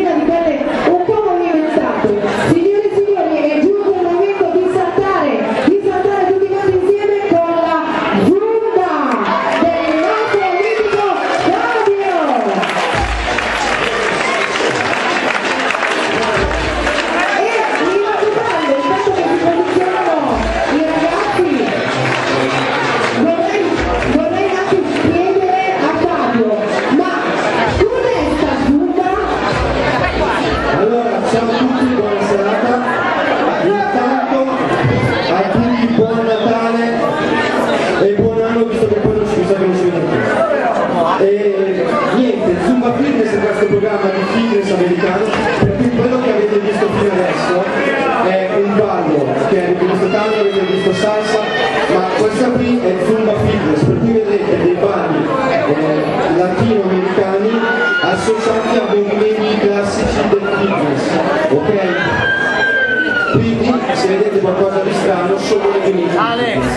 piena di quelle un po' movimentate. Signore e signori, è giunto il momento di saltare tutti quanti insieme con la Zumba del nostro mitico Fabio. E mi raccomando, intanto che si posizionano i ragazzi, vorrei anche chiedere a Fabio, ma cos'è sta Zumba? Allora, ciao a tutti, buona serata. Intanto a tutti buon Natale e buon anno, visto che poi non ci sa che non ci vede più. E niente, Zumba Fitness è questo programma di fitness americano, per cui quello che avete visto fino adesso è un ballo, che avete visto tanto, avete visto salsa, ma questa qui è Zumba Fitness, per cui vedrete dei balli latinoamericani associati a movimenti classici del fitness, ok? Quindi se vedete qualcosa di strano sono le movimenti.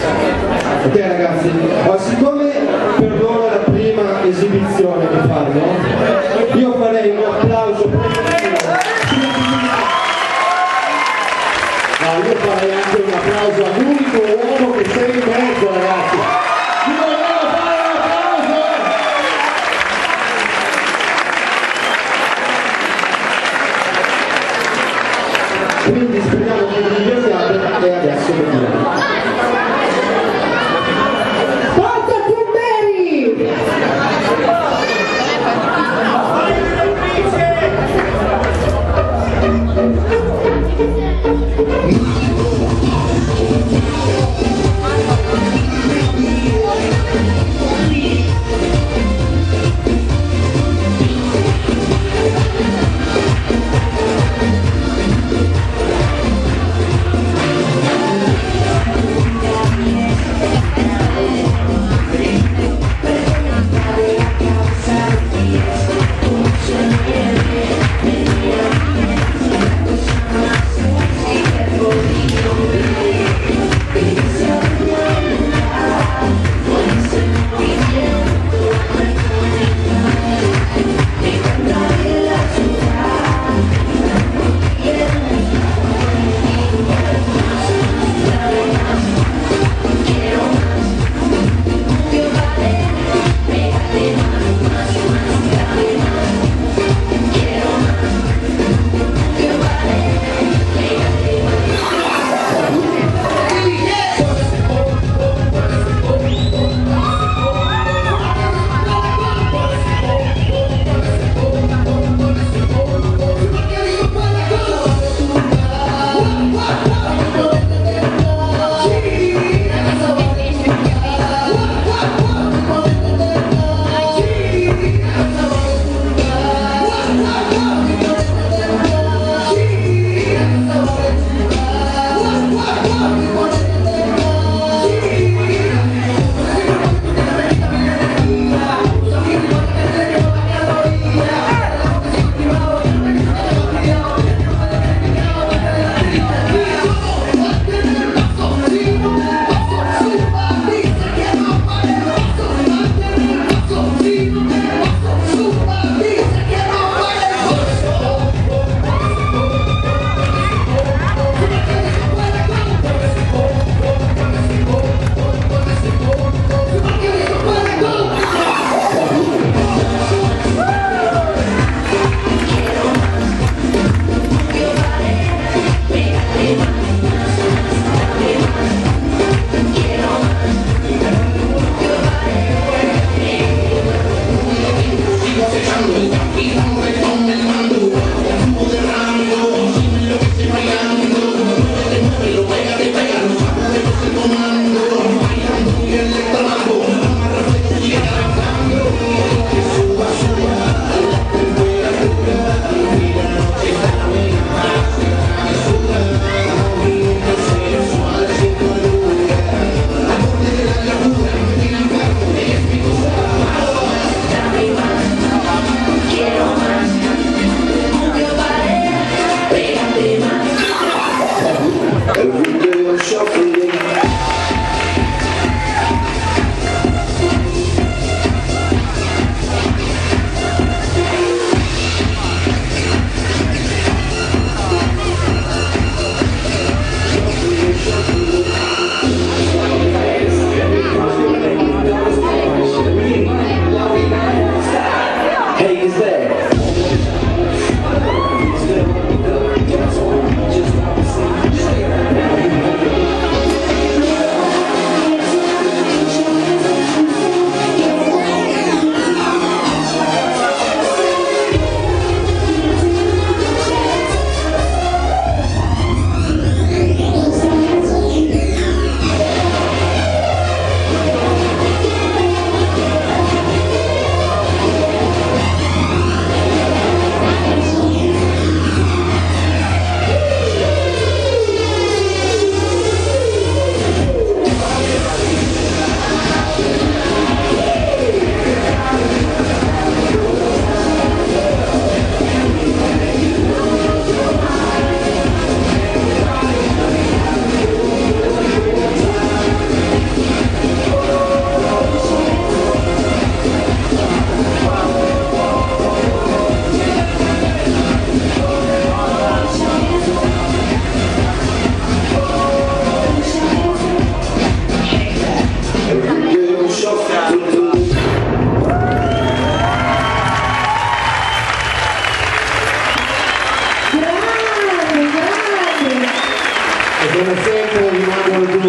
Ok ragazzi, ma siccome per loro è la prima esibizione che fanno, io farei un applauso per io farei anche un applauso all'unico uomo che sei in mezzo, ragazzi. Ci vogliamo fare un applauso? Quindi speriamo che vi divertiate e adesso vediamo. Forza Zumberi!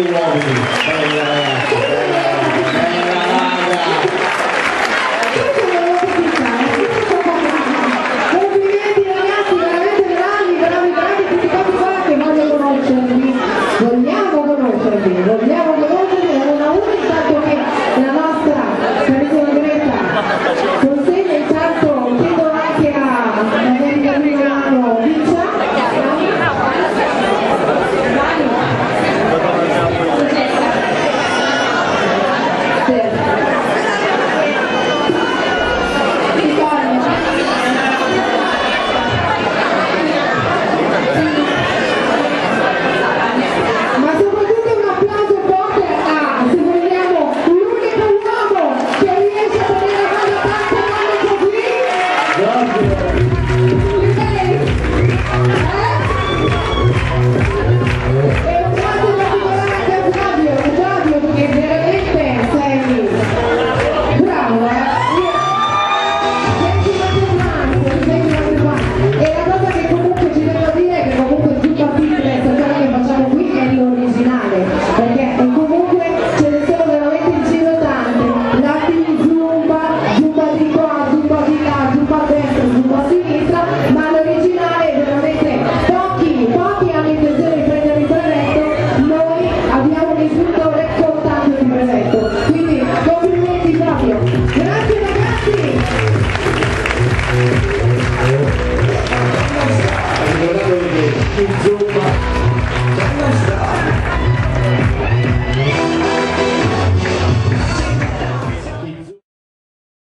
due uomini. Bella ragazza, bella raga. Complimenti ragazzi, veramente bravi, bravi, bravi, tutti quanti fate, voglio conoscervi, è una unica tanto che la nostra carissima Greta consegna intanto, chiedo anche a America Milano Viccia. Ma soprattutto un applauso forte a, se vogliamo, l'unico uomo che riesce a tenere a bada tante donne così. Grazie.